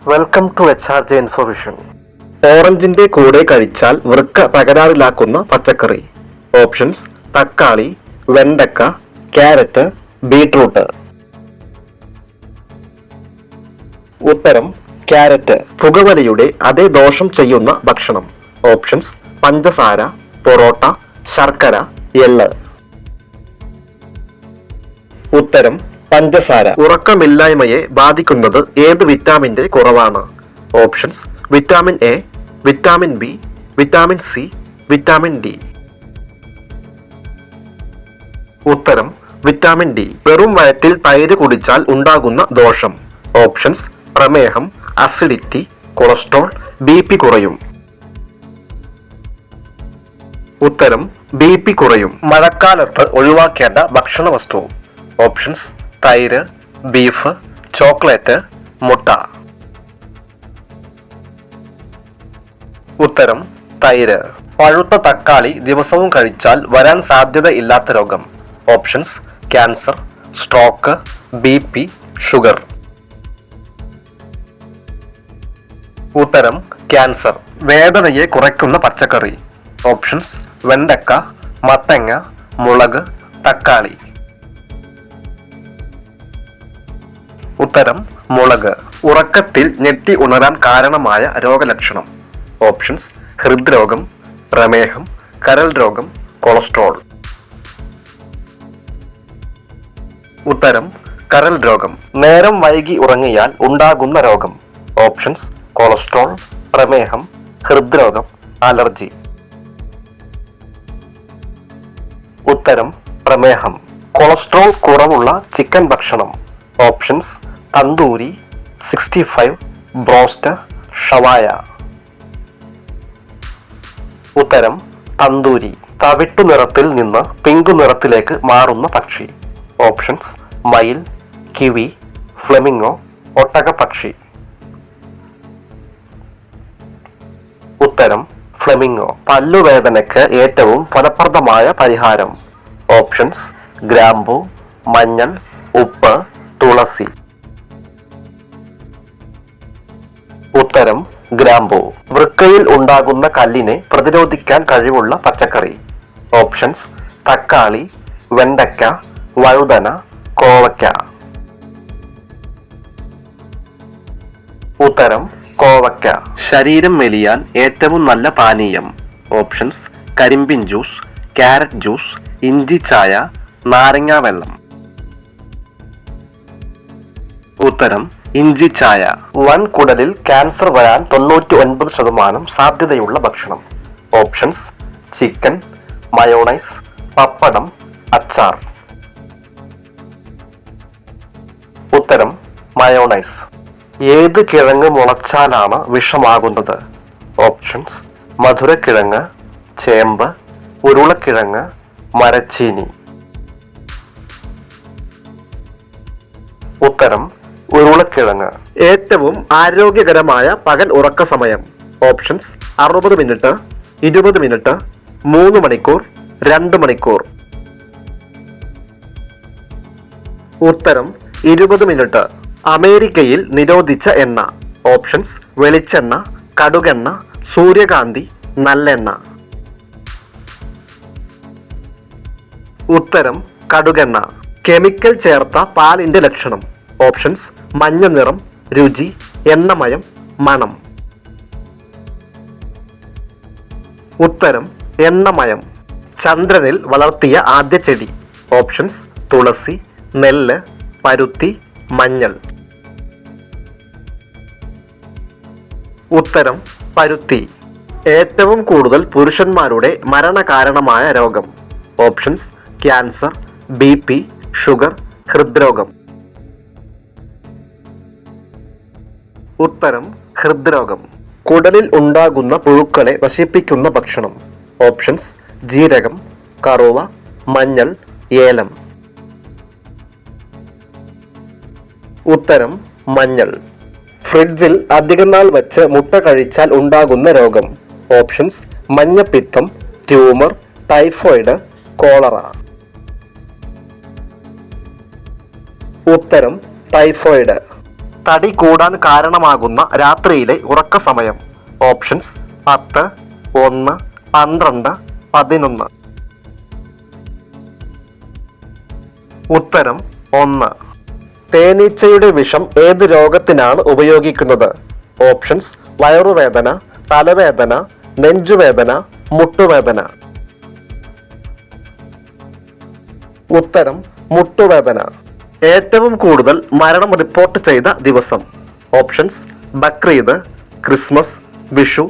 Welcome to HRJ Infovision. ഓറഞ്ചിന്റെ കൂടെ കഴിച്ചാൽ വൃക്ക തകരാറിലാക്കുന്ന പച്ചക്കറി. ഓപ്ഷൻസ്: തക്കാളി, വെണ്ടക്ക, ക്യാരറ്റ്, ബീട്രൂട്ട്. ഉത്തരം: ക്യാരറ്റ്. പുകവലിയുടെ അതേ ദോഷം ചെയ്യുന്ന ഭക്ഷണം. ഓപ്ഷൻസ്: പഞ്ചസാര, പൊറോട്ട, ശർക്കര, എള്ള്. ഉത്തരം: പഞ്ചസാര. ഉറക്കമില്ലായ്മയെ ബാധിക്കുന്നത് ഏത് വിറ്റാമിന്റെ കുറവാണ്? Options: vitamin A, vitamin B, vitamin C, vitamin D. ഉത്തരം: വിറ്റാമിൻ ഡി. വെറും വയറ്റിൽ തൈര് കുടിച്ചാൽ ഉണ്ടാകുന്ന ദോഷം. ഓപ്ഷൻസ്: പ്രമേഹം, അസിഡിറ്റി, കൊളസ്ട്രോൾ, BP കുറയും. ഉത്തരം: BP കുറയും. മഴക്കാലത്ത് ഒഴിവാക്കേണ്ട ഭക്ഷണ വസ്തു. ഓപ്ഷൻസ്: തൈര്, ബീഫ്, ചോക്ലേറ്റ്, മുട്ട. ഉത്തരം: തൈര്. പഴുത്ത തക്കാളി ദിവസവും കഴിച്ചാൽ വരാൻ സാധ്യതയില്ലാത്ത രോഗം. Options: cancer, stroke, BP, sugar. ഉത്തരം: ക്യാൻസർ. വേദനയെ കുറയ്ക്കുന്ന പച്ചക്കറി. ഓപ്ഷൻസ്: വെണ്ടക്ക, മത്തങ്ങ, മുളക്, തക്കാളി. ഉത്തരം: മുളക്. ഉറക്കത്തിൽ ഞെട്ടി ഉണരാൻ കാരണമായ രോഗലക്ഷണം. ഓപ്ഷൻസ്: ഹൃദ്രോഗം, പ്രമേഹം, കരൾ രോഗം, കൊളസ്ട്രോൾ. ഉത്തരം: കരൾ രോഗം. നേരം വൈകി ഉറങ്ങിയാൽ ഉണ്ടാകുന്ന രോഗം. ഓപ്ഷൻസ്: കൊളസ്ട്രോൾ, പ്രമേഹം, ഹൃദ്രോഗം, അലർജി. ഉത്തരം: പ്രമേഹം. കൊളസ്ട്രോൾ കുറവുള്ള ചിക്കൻ ഭക്ഷണം. ഓപ്ഷൻസ്: തന്തൂരി, 65, ബ്രോസ്റ്റ്, ഷവായ. ഉത്തരം: തന്തൂരി. തവിട്ടു നിറത്തിൽ നിന്ന് പിങ്ക് നിറത്തിലേക്ക് മാറുന്ന പക്ഷി. ഓപ്ഷൻസ്: മയിൽ, കിവി, ഫ്ലെമിംഗോ, ഒട്ടകപ്പക്ഷി. ഉത്തരം: ഫ്ലെമിംഗോ. പല്ലുവേദനയ്ക്ക് ഏറ്റവും ഫലപ്രദമായ പരിഹാരം. ഓപ്ഷൻസ്: ഗ്രാമ്പു, മഞ്ഞൾ, ഉപ്പ്, തുളസി. ഉത്തരം: ഗ്രാമ്പു. വൃക്കയിൽ ഉണ്ടാകുന്ന കല്ലിനെ പ്രതിരോധിക്കാൻ കഴിവുള്ള പച്ചക്കറി. ഓപ്ഷൻസ്: തക്കാളി, വെണ്ടയ്ക്ക, വഴുതന, കോവയ്ക്ക. ഉത്തരം: കോവയ്ക്ക. ശരീരം മെലിയാൻ ഏറ്റവും നല്ല പാനീയം. ഓപ്ഷൻസ്: കരിമ്പിൻ ജ്യൂസ്, ക്യാരറ്റ് ജ്യൂസ്, ഇഞ്ചി ചായ, നാരങ്ങ വെള്ളം. ഉത്തരം: ഇഞ്ചി ചായ. വൻകുടലിൽ ക്യാൻസർ വരാൻ 99% സാധ്യതയുള്ള ഭക്ഷണം. ഓപ്ഷൻസ്: ചിക്കൻ, മയോണൈസ്, പപ്പടം, അച്ചാർ. ഉത്തരം: മയോണൈസ്. ഏത് കിഴങ്ങ് മുളച്ചാലാണ് വിഷമാകുന്നത്? ഓപ്ഷൻസ്: മധുരക്കിഴങ്ങ്, ചേമ്പ്, ഉരുളക്കിഴങ്ങ്, മരച്ചീനി. ഉത്തരം: ഉരുളക്കിഴങ്ങ്. ഏറ്റവും ആരോഗ്യകരമായ പകൽ ഉറക്ക സമയം. ഓപ്ഷൻസ്: 60 മിനിറ്റ്, 20 മിനിറ്റ്, 3 മണിക്കൂർ, 2 മണിക്കൂർ. ഉത്തരം: 20 മിനിറ്റ്. അമേരിക്കയിൽ നിരോധിച്ച എണ്ണ. ഓപ്ഷൻസ്: വെളിച്ചെണ്ണ, കടുകെണ്ണ, സൂര്യകാന്തി, നല്ലെണ്ണ. ഉത്തരം: കടുകെണ്ണ. കെമിക്കൽ ചേർത്ത പാലിന്റെ ലക്ഷണം. ഓപ്ഷൻസ്: മഞ്ഞ നിറം, രുചി, എണ്ണമയം, മണം. ഉത്തരം: എണ്ണമയം. ചന്ദ്രനിൽ വളർത്തിയ ആദ്യ ചെടി. ഓപ്ഷൻസ്: തുളസി, നെല്ല്, പരുത്തി, മഞ്ഞൾ. ഉത്തരം: പരുത്തി. ഏറ്റവും കൂടുതൽ പുരുഷന്മാരുടെ മരണകാരണമായ രോഗം. ഓപ്ഷൻസ്: ക്യാൻസർ, BP, ഷുഗർ, ഹൃദ്രോഗം. ഉത്തരം: ഹൃദ്രോഗം. കുടലിൽ ഉണ്ടാകുന്ന പുഴുക്കളെ നശിപ്പിക്കുന്ന ഭക്ഷണം. ഓപ്ഷൻസ്: ജീരകം, കറുവ, മഞ്ഞൾ, ഏലം. ഉത്തരം: മഞ്ഞൾ. ഫ്രിഡ്ജിൽ അധികം നാൾ വെച്ച് മുട്ട കഴിച്ചാൽ ഉണ്ടാകുന്ന രോഗം. ഓപ്ഷൻസ്: മഞ്ഞപ്പിത്തം, ട്യൂമർ, ടൈഫോയിഡ്, കോളറ. ഉത്തരം: ടൈഫോയിഡ്. തടി കൂടാൻ കാരണമാകുന്ന രാത്രിയിലെ ഉറക്ക സമയം. ഓപ്ഷൻസ് 10, 1, 12, 11. ഉത്തരം 1. തേനീച്ചയുടെ വിഷം ഏത് രോഗത്തിനാണ് ഉപയോഗിക്കുന്നത്? ഓപ്ഷൻസ് വയറുവേദന, തലവേദന, നെഞ്ചുവേദന, മുട്ടുവേദന. ഉത്തരം മുട്ടുവേദന. ഏറ്റവും കൂടുതൽ മരണം റിപ്പോർട്ട് ചെയ്ത ദിവസം. Options Bakrid, Christmas, Vishu,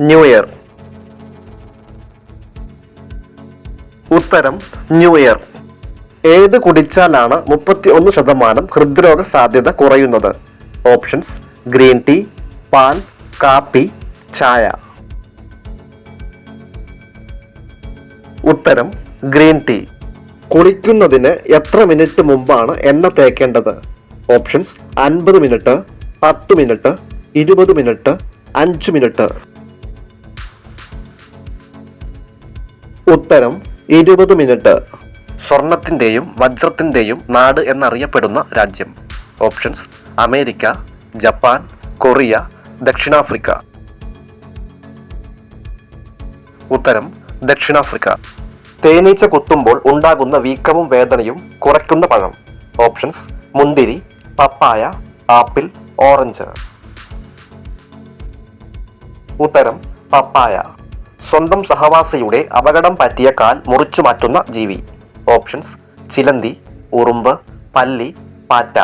new year. ഉത്തരം ന്യൂ ഇയർ. ഏത് കുടിച്ചാലാണ് 31% ഹൃദ്രോഗ സാധ്യത കുറയുന്നത്? ഓപ്ഷൻസ് ഗ്രീൻ ടീ, പാൽ, കാപ്പി, ചായ. ഉത്തരം ഗ്രീൻ ടീ. കുളിക്കുന്നതിന് എത്ര മിനിറ്റ് മുമ്പാണ് എണ്ണ തേക്കേണ്ടത്? Options 50 minute, 10 minute, 20 minute, 5 minute. ഉത്തരം 20 മിനിറ്റ്. സ്വർണത്തിൻ്റെയും വജ്രത്തിൻ്റെയും നാട് എന്നറിയപ്പെടുന്ന രാജ്യം. ഓപ്ഷൻസ് അമേരിക്ക, ജപ്പാൻ, കൊറിയ, ദക്ഷിണാഫ്രിക്ക. ഉത്തരം ദക്ഷിണാഫ്രിക്ക. തേനീച്ച കുത്തുമ്പോൾ ഉണ്ടാകുന്ന വീക്കവും വേദനയും കുറയ്ക്കുന്ന പഴം. ഓപ്ഷൻസ് മുന്തിരി, പപ്പായ, ആപ്പിൾ, ഓറഞ്ച്. ഉത്തരം പപ്പായ. സ്വന്തം സഹവാസിയുടെ അപകടം പറ്റിയ കാൽ മുറിച്ചു മാറ്റുന്ന ജീവി. ഓപ്ഷൻസ് ചിലന്തി, ഉറുമ്പ്, പല്ലി, പാറ്റ.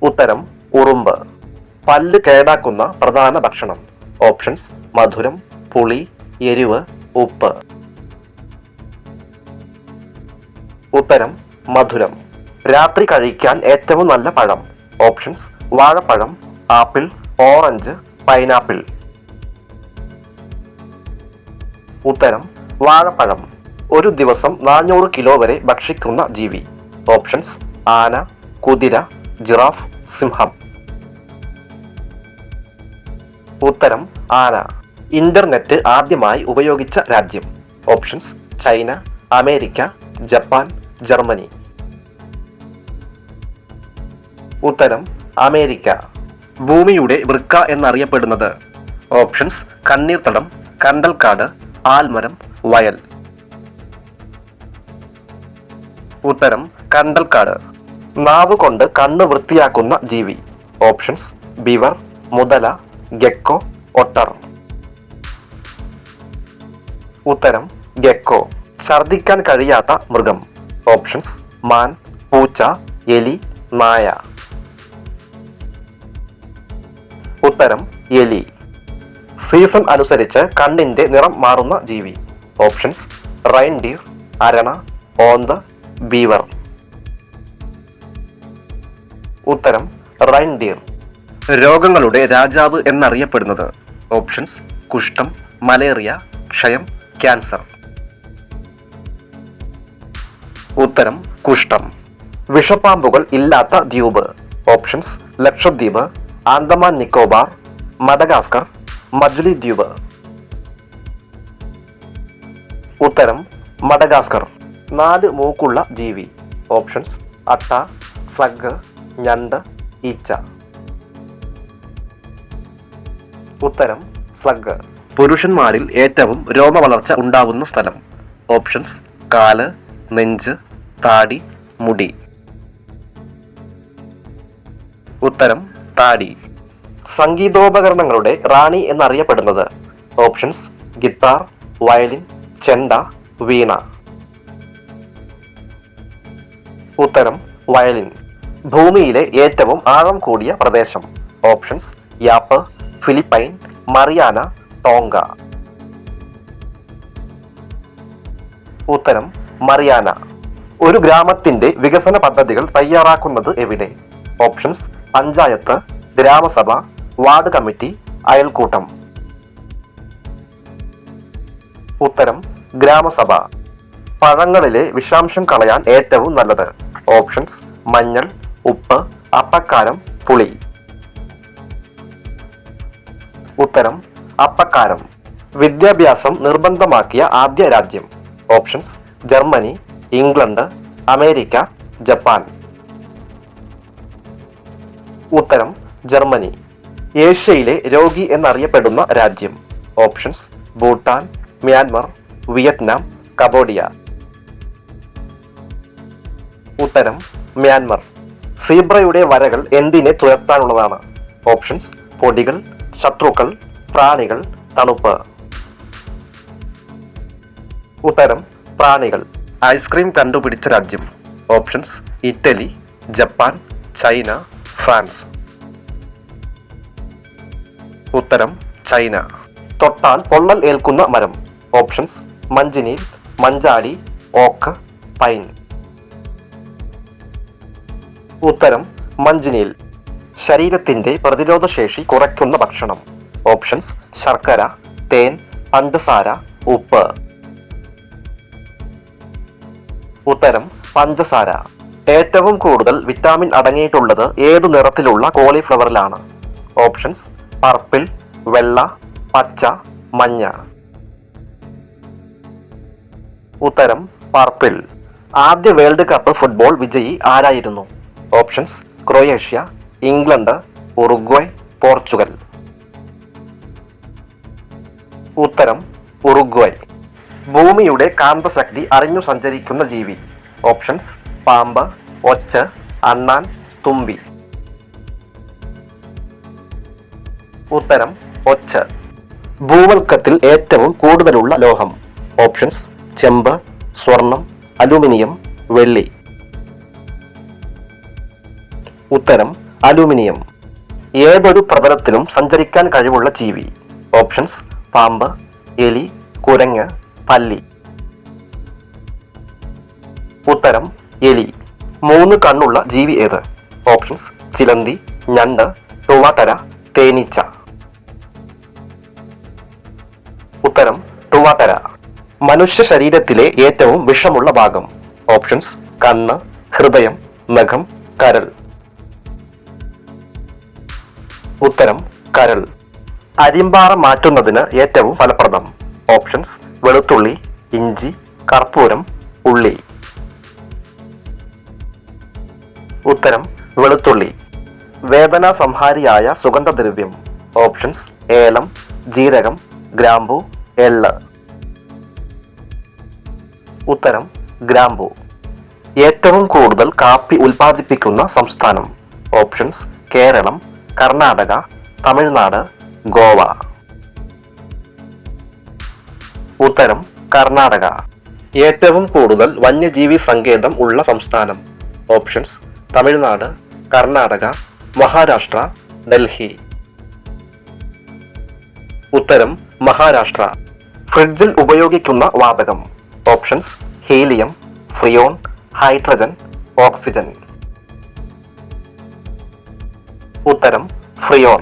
ഉത്തരം ഉറുമ്പ്. പല്ല് കേടാക്കുന്ന പ്രധാന ഭക്ഷണം. ഓപ്ഷൻസ് മധുരം, പുളി, എരിവ്, ഉപ്പ്. ഉത്തരം മധുരം. രാത്രി കഴിക്കാൻ ഏറ്റവും നല്ല പഴം. ഓപ്ഷൻസ് വാഴപ്പഴം, ആപ്പിൾ, ഓറഞ്ച്, പൈനാപ്പിൾ. ഉത്തരം വാഴപ്പഴം. ഒരു ദിവസം 400 കിലോ വരെ ഭക്ഷിക്കുന്ന ജീവി. ഓപ്ഷൻസ് ആന, കുതിര, ജിറാഫ്, സിംഹം. ഉത്തരം ആന. ഇന്റർനെറ്റ് ആദ്യമായി ഉപയോഗിച്ച രാജ്യം. Options China, America, Japan, Germany. ഉത്തരം അമേരിക്ക. ഭൂമിയുടെ വൃക്ക എന്നറിയപ്പെടുന്നത്. ഓപ്ഷൻസ് കണ്ണീർത്തടം, കണ്ടൽക്കാട്, ആൽമരം, വയൽ. ഉത്തരം കണ്ടൽക്കാട്. നാവ് കൊണ്ട് കണ്ണ് വൃത്തിയാക്കുന്ന ജീവി. ഓപ്ഷൻസ് ബിവർ, മുതല, ഗെക്കോ, ഒട്ടർ. ഉത്തരം ഗെക്കോ. ഛർദിക്കാൻ കഴിയാത്ത മൃഗം. ഓപ്ഷൻസ് മാൻ, പൂച്ച, എലി, നായ. ഉത്തരം എലി. സീസൺ അനുസരിച്ച് കണ്ണിന്റെ നിറം മാറുന്ന ജീവി. ഓപ്ഷൻസ് റൈൻഡിയർ, അരണ, ഓന്ത്, ബീവർ. ഉത്തരം റൈൻഡിയർ. രോഗങ്ങളുടെ രാജാവ് എന്നറിയപ്പെടുന്നത്. ഓപ്ഷൻസ് കുഷ്ഠം, മലേറിയ, ക്ഷയം, ക്യാൻസർ. ഉത്തരം കുഷ്ഠം. വിഷപ്പാമ്പുകൾ ഇല്ലാത്ത ദ്വീപ്. ഓപ്ഷൻസ് ലക്ഷദ്വീപ്, ആൻഡമാൻ നിക്കോബാർ, മഡഗാസ്കർ, മജുലി ദ്വീപ്. ഉത്തരം മഡഗാസ്കർ. 4 മൂക്കുള്ള ജീവി. ഓപ്ഷൻസ് അട്ട, സഗ്, ഞണ്ട്, ഈച്ച. ഉത്തരം സഗ്. പുരുഷന്മാരിൽ ഏറ്റവും രോമവളർച്ച ഉണ്ടാകുന്ന സ്ഥലം. ഓപ്ഷൻസ് കാല്, നെഞ്ച്, താടി, മുടി. ഉത്തരം താടി. സംഗീതോപകരണങ്ങളുടെ റാണി എന്നറിയപ്പെടുന്നത്. ഓപ്ഷൻസ് ഗിത്താർ, വയലിൻ, ചെണ്ട, വീണ. ഉത്തരം വയലിൻ. ഭൂമിയിലെ ഏറ്റവും ആഴം കൂടിയ പ്രദേശം. Options Yap, Philippine, Mariana, Tonga. ഉത്തരം മറിയാന. ഒരു ഗ്രാമത്തിന്റെ വികസന പദ്ധതികൾ തയ്യാറാക്കുന്നത് എവിടെ? Options panchayat, Gram Sabha, ward committee, അയൽക്കൂട്ടം. ഉത്തരം ഗ്രാമസഭ. പഴങ്ങളിലെ വിഷാംശം കളയാൻ ഏറ്റവും നല്ലത്. ഓപ്ഷൻസ് മഞ്ഞൾ, ഉപ്പ്, അപ്പക്കാരം, പുളി. ഉത്തരം അപ്പക്കാരം. വിദ്യാഭ്യാസം നിർബന്ധമാക്കിയ ആദ്യ രാജ്യം. Options Germany, England, America, Japan. ഉത്തരം ജർമ്മനി. ഏഷ്യയിലെ രോഗി എന്നറിയപ്പെടുന്ന രാജ്യം. Options Bhutan, Myanmar, Vietnam, Cambodia. ഉത്തരം മ്യാൻമർ. സീബ്രയുടെ വരകൾ എന്തിനെ തുരത്താനുള്ളതാണ്? ഓപ്ഷൻസ് പൊടികൾ, ശത്രുക്കൾ, പ്രാണികൾ, തണുപ്പ്. ഉത്തരം പ്രാണികൾ. ഐസ്ക്രീം കണ്ടുപിടിച്ച രാജ്യം. Options Italy, Japan, China, France. ഉത്തരം ചൈന. തൊട്ടാൽ പൊള്ളൽ ഏൽക്കുന്ന മരം. ഓപ്ഷൻസ് മഞ്ചിനീൽ, മഞ്ചാടി, ഓക്ക്, പൈൻ. ഉത്തരം മഞ്ചിനീൽ. ശരീരത്തിന്റെ പ്രതിരോധശേഷി കുറയ്ക്കുന്ന ഭക്ഷണം. ഓപ്ഷൻസ് ശർക്കര, തേൻ, പഞ്ചസാര, ഉപ്പ്. ഉത്തരം പഞ്ചസാര. ഏറ്റവും കൂടുതൽ വിറ്റാമിൻ അടങ്ങിയിട്ടുള്ളത് ഏത് നിറത്തിലുള്ള കോളിഫ്ലവറിലാണ്? ഓപ്ഷൻസ് പർപ്പിൾ, വെള്ള, പച്ച, മഞ്ഞ. ഉത്തരം പർപ്പിൾ. ആദ്യ വേൾഡ് കപ്പ് ഫുട്ബോൾ വിജയി ആരായിരുന്നു? Options Croatia, England, Uruguay, Portugal. ഉത്തരം ഉറുഗ്വേ. ഭൂമിയുടെ കാന്തശക്തി അറിഞ്ഞു സഞ്ചരിക്കുന്ന ജീവി. ഓപ്ഷൻസ് പാമ്പ്, ഒച്ച്, അണ്ണാൻ, തുമ്പി. ഉത്തരം ഒച്ച്. ഭൂവൽക്കത്തിൽ ഏറ്റവും കൂടുതലുള്ള ലോഹം. ഓപ്ഷൻസ് ചെമ്പ്, സ്വർണം, അലൂമിനിയം, വെള്ളി. ഉത്തരം അലൂമിനിയം. ഏതൊരു പ്രതലത്തിലും സഞ്ചരിക്കാൻ കഴിവുള്ള ജീവി. ഓപ്ഷൻസ് പാമ്പ്, എലി, കുരങ്ങ്, പല്ലി. ഉത്തരം എലി. 3 കണ്ണുള്ള ജീവി ഏത്? ഓപ്ഷൻസ് ചിലന്തി, ഞണ്ട്, തുവാട്ടര, തേനീച്ച. ഉത്തരം തുവാട്ടര. മനുഷ്യ ശരീരത്തിലെ ഏറ്റവും വിഷമുള്ള ഭാഗം. ഓപ്ഷൻസ് കണ്ണ്, ഹൃദയം, നഖം, കരൾ. ഉത്തരം കരൾ. അരിമ്പാറ മാറ്റുന്നതിന് ഏറ്റവും ഫലപ്രദം. ഓപ്ഷൻസ് വെളുത്തുള്ളി, ഇഞ്ചി, കർപ്പൂരം, ഉള്ളി. ഉത്തരം വെളുത്തുള്ളി. വേദനാ സംഹാരിയായ സുഗന്ധദ്രവ്യം. ഓപ്ഷൻസ് ഏലം, ജീരകം, ഗ്രാമ്പു, എള്ള്. ഉത്തരം ഗ്രാമ്പു. ഏറ്റവും കൂടുതൽ കാപ്പി ഉൽപ്പാദിപ്പിക്കുന്ന സംസ്ഥാനം. ഓപ്ഷൻസ് കേരളം, കർണാടക, തമിഴ്നാട്, ഗോവ. ഉത്തരം കർണാടക. ഏറ്റവും കൂടുതൽ വന്യജീവി സങ്കേതം ഉള്ള സംസ്ഥാനം. ഓപ്ഷൻസ് തമിഴ്നാട്, കർണാടക, മഹാരാഷ്ട്ര, ഡൽഹി. ഉത്തരം മഹാരാഷ്ട്ര. ഫ്രിഡ്ജിൽ ഉപയോഗിക്കുന്ന വാതകം. Options helium, freon, hydrogen, oxygen. ഉത്തരം ഫ്രിയോൺ.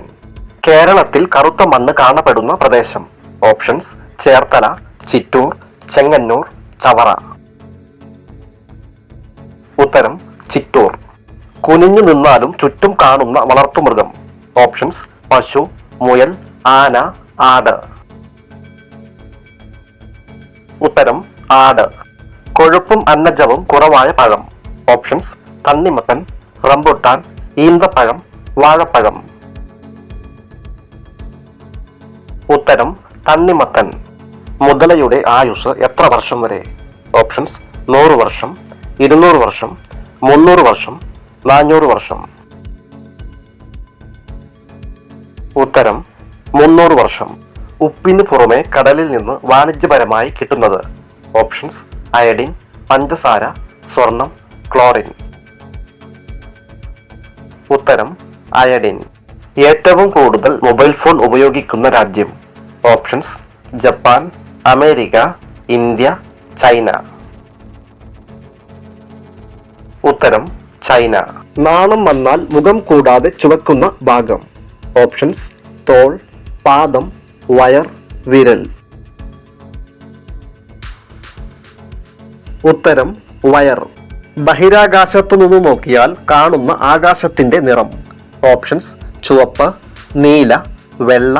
കേരളത്തിൽ കറുത്ത മണ്ണ് കാണപ്പെടുന്ന പ്രദേശം. ഓപ്ഷൻസ് ചേർത്തല, ചിറ്റൂർ, ചെങ്ങന്നൂർ, ചവറ. ഉത്തരം ചിറ്റൂർ. കുനിഞ്ഞു നിന്നാലും ചുറ്റും കാണുന്ന വളർത്തുമൃഗം. ഓപ്ഷൻസ് പശു, മുയൽ, ആന, ആട്. ഉത്തരം ആട്. കൊഴുപ്പും അന്നജവും കുറവായ പഴം. ഓപ്ഷൻസ് തണ്ണിമത്തൻ, റംബുട്ടാൻ, ഈന്തപ്പഴം, വാഴപ്പഴം. ഉത്തരം തണ്ണിമത്തൻ. മുതലയുടെ ആയുസ് എത്ര വർഷം വരെ? ഓപ്ഷൻസ് 100 വർഷം, 200 വർഷം, 300 വർഷം, 400 വർഷം. ഉത്തരം 300 വർഷം. ഉപ്പിന് പുറമെ കടലിൽ നിന്ന് വാണിജ്യപരമായി കിട്ടുന്നത്. ഓപ്ഷൻസ് അയഡിൻ, പഞ്ചസാര, സ്വർണം, ക്ലോറിൻ. ഉത്തരം അയഡിൻ. ഏറ്റവും കൂടുതൽ മൊബൈൽ ഫോൺ ഉപയോഗിക്കുന്ന രാജ്യം. Options Japan, America, India, China. ഉത്തരം ചൈന. നാണം വന്നാൽ മുഖം കൂടാതെ ചുവക്കുന്ന ഭാഗം. ഓപ്ഷൻസ് തോൾ, പാദം, വയർ, വിരൽ. ഉത്തരം വയർ. ബഹിരാകാശത്തു നിന്ന് നോക്കിയാൽ കാണുന്ന ആകാശത്തിന്റെ നിറം. ഓപ്ഷൻസ് ചുവപ്പ്, നീല, വെള്ള,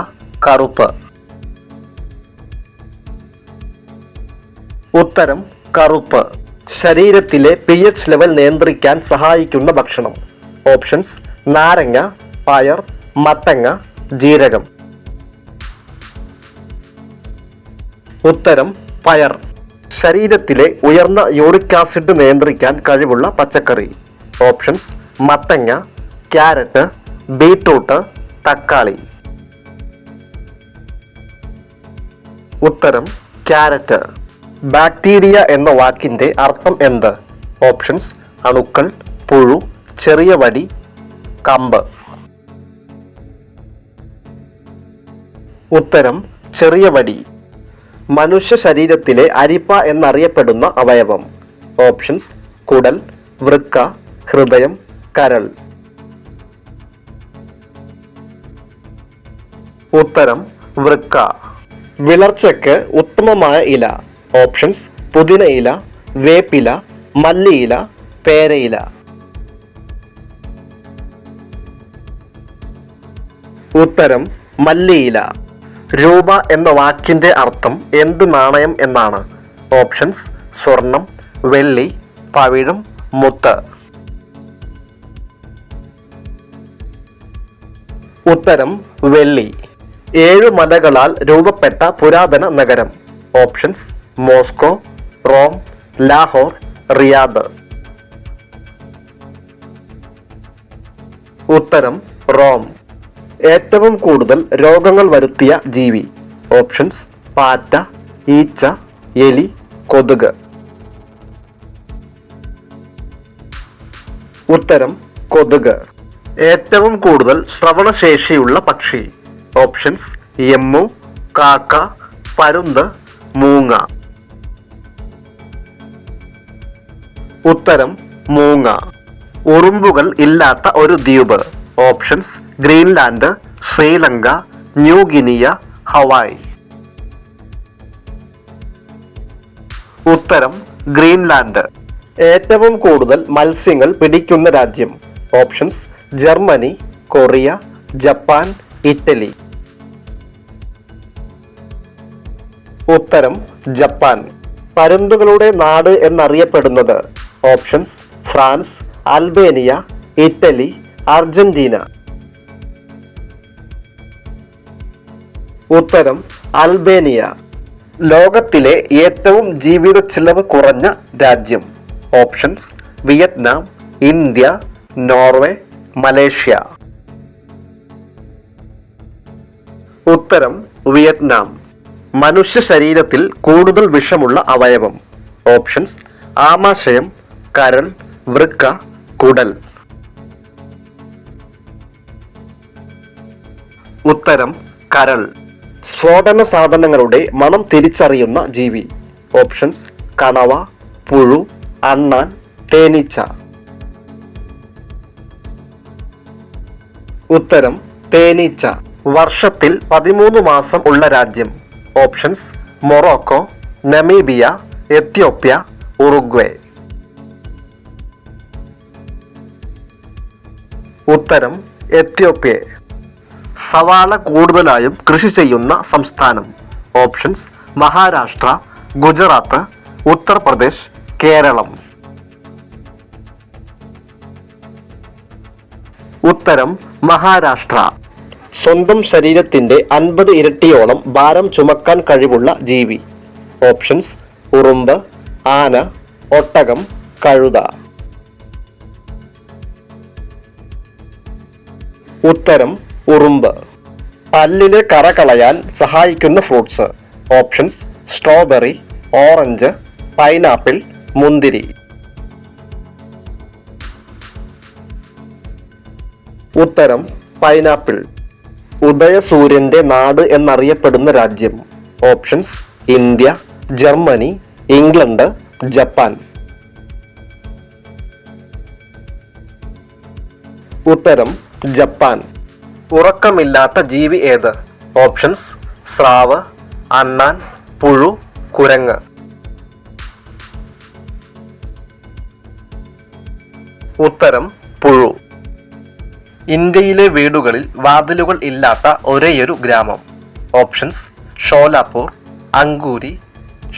കറുപ്പ്. ഉത്തരം കറുപ്പ്. ശരീരത്തിലെ pH ലെവൽ നിയന്ത്രിക്കാൻ സഹായിക്കുന്ന ഭക്ഷണം. ഓപ്ഷൻസ് നാരങ്ങ, പയർ, മത്തങ്ങ, ജീരകം. ഉത്തരം പയർ. ശരീരത്തിലെ ഉയർന്ന യൂറിക് ആസിഡ് നിയന്ത്രിക്കാൻ കഴിവുള്ള പച്ചക്കറി. ഓപ്ഷൻസ് മത്തങ്ങ, ക്യാരറ്റ്, ബീട്രൂട്ട്, തക്കാളി. ഉത്തരം ക്യാരറ്റ്. ബാക്ടീരിയ എന്ന വാക്കിന്റെ അർത്ഥം എന്ത്? ഓപ്ഷൻസ് അണുക്കൾ, പുഴു, ചെറിയ വടി, കമ്പ്. ഉത്തരം ചെറിയ വടി. മനുഷ്യ ശരീരത്തിലെ അരിപ്പ എന്നറിയപ്പെടുന്ന അവയവം. ഓപ്ഷൻസ് കുടൽ, വൃക്ക, ഹൃദയം, കരൾ. ഉത്തരം വൃക്ക. വിളർച്ചയ്ക്ക് ഉത്തമമായ ഇല. ഓപ്ഷൻസ് പുതിന ഇല, വേപ്പില, മല്ലിയില, പേരയില. ഉത്തരം മല്ലിയില. രൂപ എന്ന വാക്കിന്റെ അർത്ഥം എന്ത് നാണയം എന്നാണ്? ഓപ്ഷൻസ് സ്വർണം, വെള്ളി, പവിഴം, മുത്ത്. ഉത്തരം വെള്ളി. 7 മലകളാൽ രൂപപ്പെട്ട പുരാതന നഗരം. Options Moscow, Rome, Lahore, Riyadh. ഉത്തരം റോം. ഏറ്റവും കൂടുതൽ രോഗങ്ങൾ വരുത്തിയ ജീവി. ഓപ്ഷൻസ് പാറ്റ, ഈച്ച, എലി, കൊതുക്. ഉത്തരം കൊതുക്. ഏറ്റവും കൂടുതൽ ശ്രവണശേഷിയുള്ള പക്ഷി. ഓപ്ഷൻസ് എമ്മു, കാക്ക, പരുന്ത്, മൂങ്ങ. ഉത്തരം മൂങ്ങ. ഉറുമ്പുകൾ ഇല്ലാത്ത ഒരു ദ്വീപ്. Options Greenland, Sri Lanka, new guinea, Hawaii. ഉത്തരം ഗ്രീൻലാൻഡ്. ഏറ്റവും കൂടുതൽ മത്സ്യങ്ങൾ പിടിക്കുന്ന രാജ്യം. Options Germany, Korea, Japan, Italy. ഉത്തരം ജപ്പാൻ. പരുന്തുകളുടെ നാട് എന്നറിയപ്പെടുന്നത്. Options France, Albania, Italy, Argentina. ഉത്തരം അൽബേനിയ. ലോകത്തിലെ ഏറ്റവും ജീവിത ചിലവ് കുറഞ്ഞ രാജ്യം. Options Vietnam, India, Norway, Malaysia. ഉത്തരം വിയറ്റ്നാം. മനുഷ്യ ശരീരത്തിൽ കൂടുതൽ വിഷമുള്ള അവയവം. ഓപ്ഷൻസ് ആമാശയം, കരൾ, വൃക്ക, കുടൽ. ഉത്തരം കരൾ. സ്ഫോടന സാധനങ്ങളുടെ മണം തിരിച്ചറിയുന്ന ജീവി. ഓപ്ഷൻസ് കണവ, പുഴു, അണ്ണാൻ, തേനീച്ച. ഉത്തരം തേനീച്ച. വർഷത്തിൽ 13 മാസം ഉള്ള രാജ്യം. Options Morocco, Namibia, Ethiopia, Uruguay. ഉത്തരം എത്യോപ്യ. സവാള കൂടുതലായും കൃഷി ചെയ്യുന്ന സംസ്ഥാനം. ഓപ്ഷൻസ് മഹാരാഷ്ട്ര, ഗുജറാത്ത്, ഉത്തർപ്രദേശ്, കേരളം. ഉത്തരം മഹാരാഷ്ട്ര. സ്വന്തം ശരീരത്തിന്റെ 50 ഇരട്ടിയോളം ഭാരം ചുമക്കാൻ കഴിവുള്ള ജീവി. ഓപ്ഷൻസ് ഉറുമ്പ്, ആന, ഒട്ടകം, കഴുത. ഉത്തരം ഉറുമ്പ്. പല്ലിലെ കറ കളയാൻ സഹായിക്കുന്ന fruits. Options strawberry, orange, pineapple, മുന്തിരി. ഉത്തരം പൈനാപ്പിൾ. ഉദയസൂര്യന്റെ നാട് എന്നറിയപ്പെടുന്ന രാജ്യം. Options India, Germany, England, Japan. ഉത്തരം ജപ്പാൻ. ഉറക്കമില്ലാത്ത ജീവി ഏത്? ഓപ്ഷൻസ് സ്രാവ്, അണ്ണാൻ, പുഴു, കുരങ്ങ്. ഉത്തരം പുഴു. ഇന്ത്യയിലെ വീടുകളിൽ വാതിലുകൾ ഇല്ലാത്ത ഒരേയൊരു ഗ്രാമം. ഓപ്ഷൻസ് ഷോലാപൂർ, അങ്കൂരി,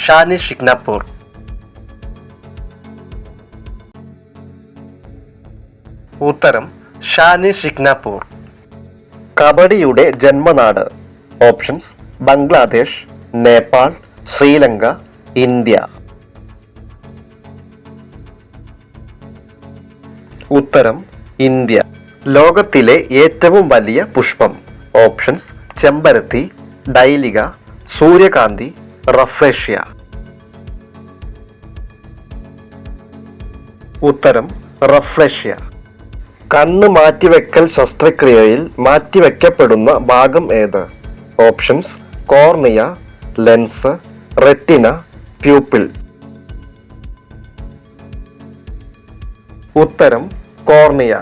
ഷാനി ഷിഗ്നാപൂർ. ഉത്തരം ഷാനി ഷിഗ്നാപൂർ. കബഡിയുടെ ജന്മനാട്. Options Bangladesh, Nepal, Sri Lanka, India. ഉത്തരം ഇന്ത്യ. ലോകത്തിലെ ഏറ്റവും വലിയ പുഷ്പം. ഓപ്ഷൻസ് ചെമ്പരത്തി, ഡൈലിക, സൂര്യകാന്തി, റഫ്ലേഷ്യ. ഉത്തരം റഫ്ലേഷ്യ. കണ്ണ് മാറ്റിവെക്കൽ ശസ്ത്രക്രിയയിൽ മാറ്റിവെക്കപ്പെടുന്ന ഭാഗം ഏത്? Options cornea, lens, retina, pupil. ഉത്തരം കോർണിയ.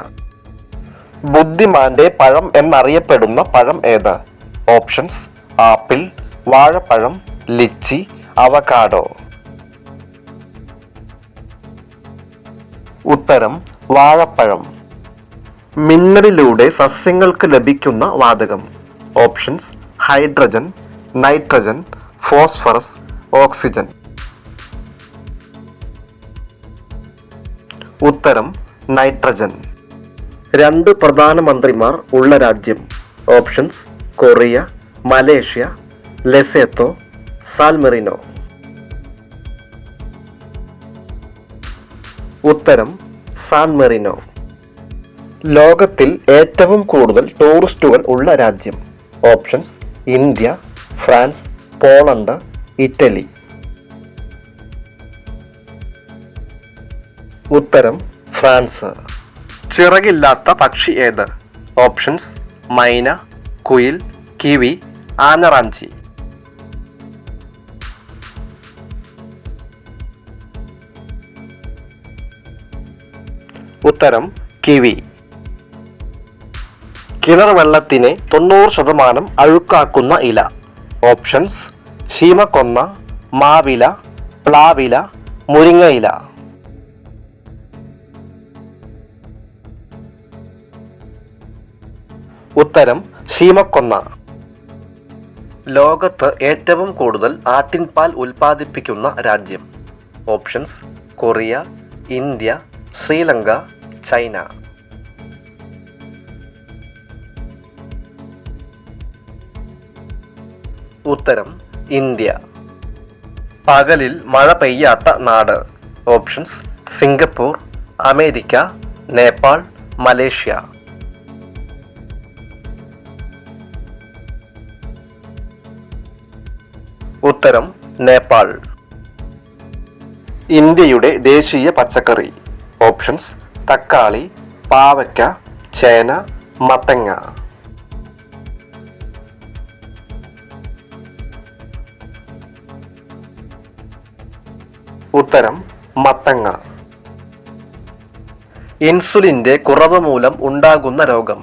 ബുദ്ധിമാന്റെ പഴം എന്നറിയപ്പെടുന്ന പഴം ഏത്? ഓപ്ഷൻസ് ആപ്പിൾ, വാഴപ്പഴം, ലിച്ചി, അവകാഡോ. ഉത്തരം വാഴപ്പഴം. മിന്നലിലൂടെ സസ്യങ്ങൾക്ക് ലഭിക്കുന്ന വാതകം. Options hydrogen, nitrogen, phosphorus, oxygen. ഉത്തരം നൈട്രജൻ. 2 പ്രധാനമന്ത്രിമാർ ഉള്ള രാജ്യം. Options Korea, Malaysia, Lesotho, San Marino. ഉത്തരം സാൻമെറിനോ. ലോകത്തിൽ ഏറ്റവും കൂടുതൽ ടൂറിസ്റ്റുകൾ ഉള്ള രാജ്യം. Options India, France, Poland, Italy. ഉത്തരം ഫ്രാൻസ്. ചിറകില്ലാത്ത പക്ഷി ഏത്? ഓപ്ഷൻസ് മൈന, കുയിൽ, കിവി, ആനറാഞ്ചി. ഉത്തരം കിവി. കിണർ വെള്ളത്തിനെ 90% അഴുക്കാക്കുന്ന ഇല. ഓപ്ഷൻസ് ശീമക്കൊന്ന, മാവില, പ്ലാവില, മുരിങ്ങയില. ഉത്തരം ശീമക്കൊന്ന. ലോകത്ത് ഏറ്റവും കൂടുതൽ ആട്ടിൻപാൽ ഉൽപ്പാദിപ്പിക്കുന്ന രാജ്യം. Options Korea, India, Sri Lanka, China. ഉത്തരം ഇന്ത്യ. പകലിൽ മഴ പെയ്യാത്ത നാട്. Options Singapore, America, Nepal, Malaysia. ഉത്തരം നേപ്പാൾ. ഇന്ത്യയുടെ ദേശീയ പച്ചക്കറി. ഓപ്ഷൻസ് തക്കാളി, പാവയ്ക്ക, ചേന, മത്തങ്ങ. ഉത്തരം മത്തങ്ങ. ഇൻസുലിൻ്റെ കുറവ് മൂലം ഉണ്ടാകുന്ന രോഗം.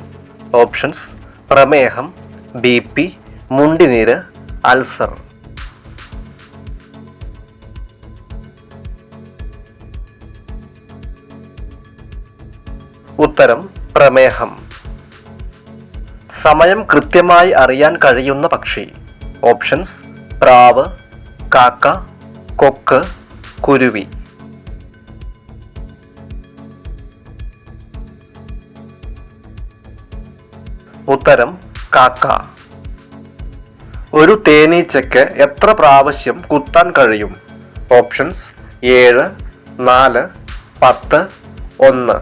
ഓപ്ഷൻസ് പ്രമേഹം, BP, മുണ്ടിനീര്, അൾസർ. ഉത്തരം പ്രമേഹം. സമയം കൃത്യമായി അറിയാൻ കഴിയുന്ന പക്ഷി. ഓപ്ഷൻസ് പ്രാവ്, കാക്ക, കൊക്ക്, കുരുവി. ഉത്തരം കാക്ക. ഒരു തേനീച്ചയ്ക്ക് എത്ര പ്രാവശ്യം കുത്താൻ കഴിയും? ഓപ്ഷൻസ് 7, 4, 10, 1.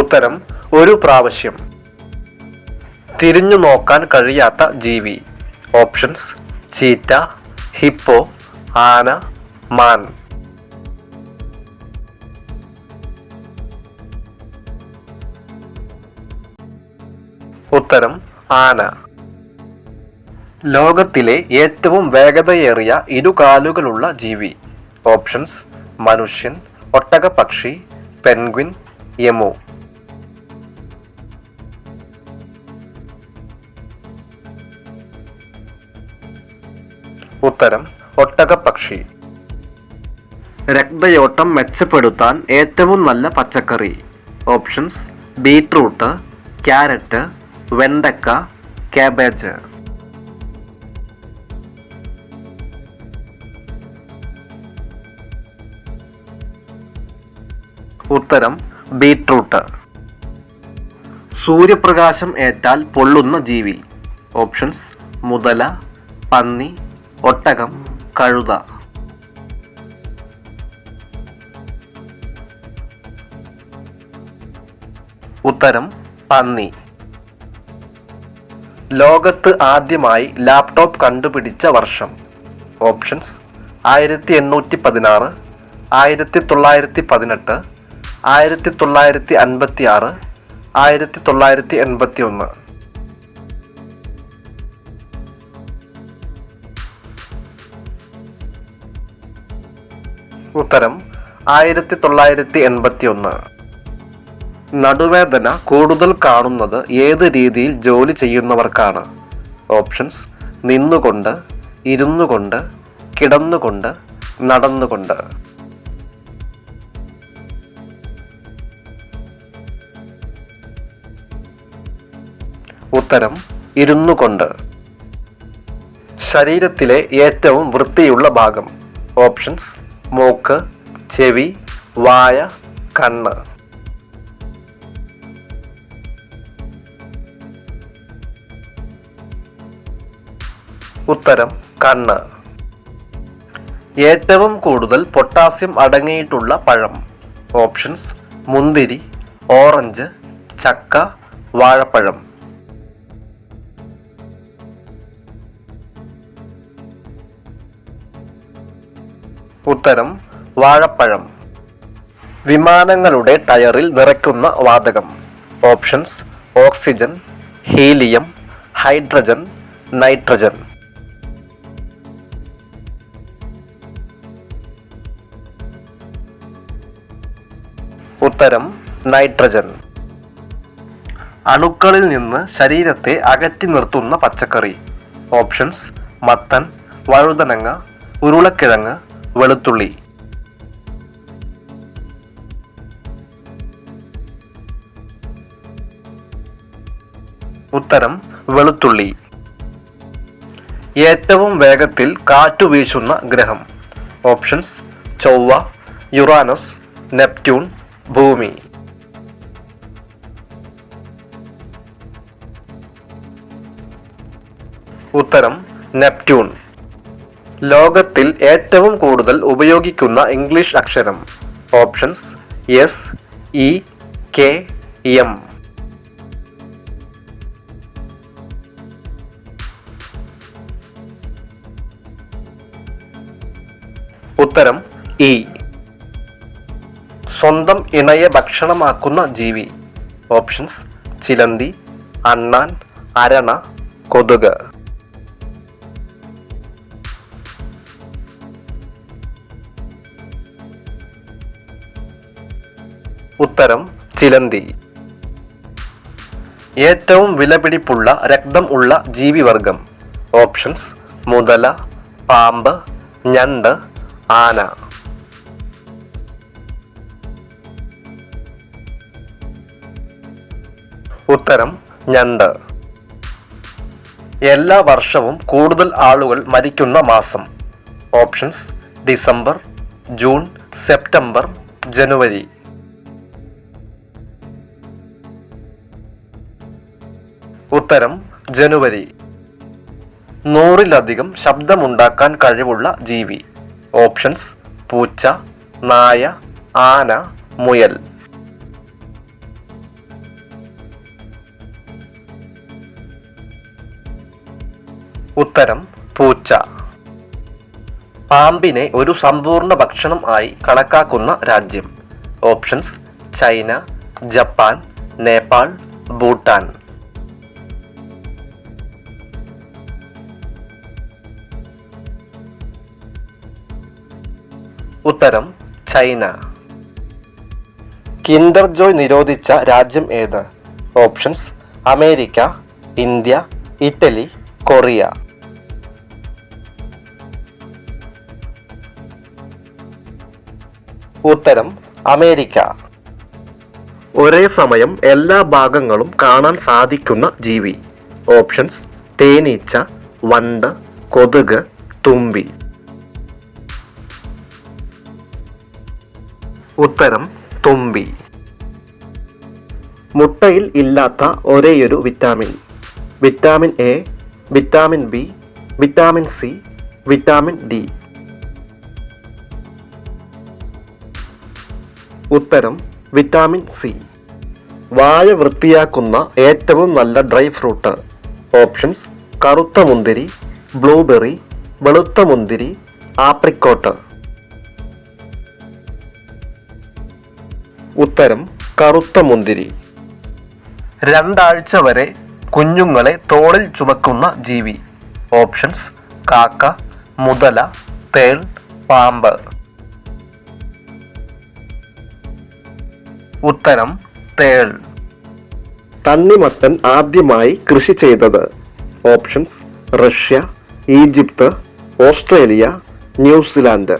ഉത്തരം ഒരു പ്രാവശ്യം. തിരിഞ്ഞു നോക്കാൻ കഴിയാത്ത ജീവി. ഓപ്ഷൻസ് ചീറ്റ, ഹിപ്പോ, ആന, മാൻ. ഉത്തരം ആന. ലോകത്തിലെ ഏറ്റവും വേഗതയേറിയ ഇരുകാലുകളുള്ള ജീവി. ഓപ്ഷൻസ് മനുഷ്യൻ, ഒട്ടകപ്പക്ഷി, പെൻഗ്വിൻ, യമു. ഉത്തരം ഒട്ടകപ്പക്ഷി. രക്തയോട്ടം മെച്ചപ്പെടുത്താൻ ഏറ്റവും നല്ല പച്ചക്കറി. ഓപ്ഷൻസ് ബീട്രൂട്ട്, ക്യാരറ്റ്, വെണ്ടക്ക, കാബേജ്. ഉത്തരം ബീറ്റ്റൂട്ട്. സൂര്യപ്രകാശം ഏറ്റാൽ പൊള്ളുന്ന ജീവി. ഓപ്ഷൻസ് മുതല, പന്നി, ഒട്ടകം, കഴുത. ഉത്തരം പന്നി. ലോകത്ത് ആദ്യമായി ലാപ്ടോപ്പ് കണ്ടുപിടിച്ച വർഷം. ഓപ്ഷൻസ് 1816, 1918, 1956, 1981. ഉത്തരം 1981. നടുവേദന കൂടുതൽ കാണുന്നത് ഏത് രീതിയിൽ ജോലി ചെയ്യുന്നവർക്കാണ്. ഓപ്ഷൻസ് നിന്നുകൊണ്ട്, ഇരുന്നുകൊണ്ട്, കിടന്നുകൊണ്ട്, നടന്നുകൊണ്ട്. ഉത്തരം ഇരുന്നുകൊണ്ട്. ശരീരത്തിലെ ഏറ്റവും വൃത്തിയുള്ള ഭാഗം. ഓപ്ഷൻസ് മൂക്ക്, ചെവി, വായ, കണ്ണ്. ഉത്തരം കണ്ണ്. ഏറ്റവും കൂടുതൽ പൊട്ടാസ്യം അടങ്ങിയിട്ടുള്ള പഴം. ഓപ്ഷൻസ് മുന്തിരി, ഓറഞ്ച്, ചക്ക, വാഴപ്പഴം. ഉത്തരം വാഴപ്പഴം. വിമാനങ്ങളുടെ ടയറിൽ നിറയ്ക്കുന്ന വാതകം. Options oxygen, helium, hydrogen, nitrogen. ഉത്തരം നൈട്രജൻ. അണുക്കളിൽ നിന്ന് ശരീരത്തെ അകറ്റി നിർത്തുന്ന പച്ചക്കറി. ഓപ്ഷൻസ് മത്തൻ, വഴുതനങ്ങ, ഉരുളക്കിഴങ്ങ്, വെളുത്തുള്ളി. ഉത്തരം വെളുത്തുള്ളി. ഏറ്റവും വേഗത്തിൽ കാറ്റു വീശുന്ന ഗ്രഹം. ഓപ്ഷൻസ് ചൊവ്വ, യുറാനസ്, നെപ്റ്റ്യൂൺ, ഭൂമി. ഉത്തരം നെപ്റ്റ്യൂൺ. ലോകത്തിൽ ഏറ്റവും കൂടുതൽ ഉപയോഗിക്കുന്ന ഇംഗ്ലീഷ് അക്ഷരം. Options S, E, K, M. ഉത്തരം ഇ. സ്വന്തം ഇണയെ ഭക്ഷണമാക്കുന്ന ജീവി. ഓപ്ഷൻസ് ചിലന്തി, അണ്ണാൻ, അരണ, കൊതുക്. ഉത്തരം ചിലന്തി. ഏറ്റവും വിലപിടിപ്പുള്ള രക്തം ഉള്ള ജീവിവർഗം. ഓപ്ഷൻസ് മുതല, പാമ്പ്, ഞണ്ട്, ആന. ഉത്തരം ഞണ്ട്. എല്ലാ വർഷവും കൂടുതൽ ആളുകൾ മരിക്കുന്ന മാസം. ഓപ്ഷൻസ് ഡിസംബർ, ജൂൺ, സെപ്റ്റംബർ, ജനുവരി. ഉത്തരം ജനുവരി. 100-ലധികം ശബ്ദമുണ്ടാക്കാൻ കഴിവുള്ള ജീവി. ഓപ്ഷൻസ് പൂച്ച, നായ, ആന, മുയൽ. ഉത്തരം പൂച്ച. പാമ്പിനെ ഒരു സമ്പൂർണ്ണ ഭക്ഷണം ആയി കണക്കാക്കുന്ന രാജ്യം. Options China, Japan, Nepal, Bhutan. ഉത്തരം ചൈന. കിൻഡർ ജോയ് നിരോധിച്ച രാജ്യം ഏത്? Options America, India, Italy, Korea. ഉത്തരം അമേരിക്ക. ഒരേ സമയം എല്ലാ ഭാഗങ്ങളും കാണാൻ സാധിക്കുന്ന ജീവി. ഓപ്ഷൻസ് തേനീച്ച, വണ്ട്, കൊതുക്, തുമ്പി. ഉത്തരം തുമ്പി. മുട്ടയിൽ ഇല്ലാത്ത ഒരേയൊരു vitamin. Vitamin A, vitamin B, vitamin C, vitamin D. ഉത്തരം വിറ്റാമിൻ സി. വായ വൃത്തിയാക്കുന്ന ഏറ്റവും നല്ല ഡ്രൈ ഫ്രൂട്ട്. ഓപ്ഷൻസ്: കറുത്ത മുന്തിരി, ബ്ലൂബെറി, വെളുത്ത മുന്തിരി, ആപ്രിക്കോട്ട്. ഉത്തരം കറുത്ത മുന്തിരി. 2 ആഴ്ച വരെ കുഞ്ഞുങ്ങളെ തോളിൽ ചുമക്കുന്ന ജീവി. ഓപ്ഷൻസ്: കാക്ക, മുതല, തേൾ, പാമ്പ്. ഉത്തരം തേൾ. തണ്ണിമത്തൻ ആദ്യമായി കൃഷി ചെയ്തത്. Options: Russia, Egypt, Australia, New Zealand.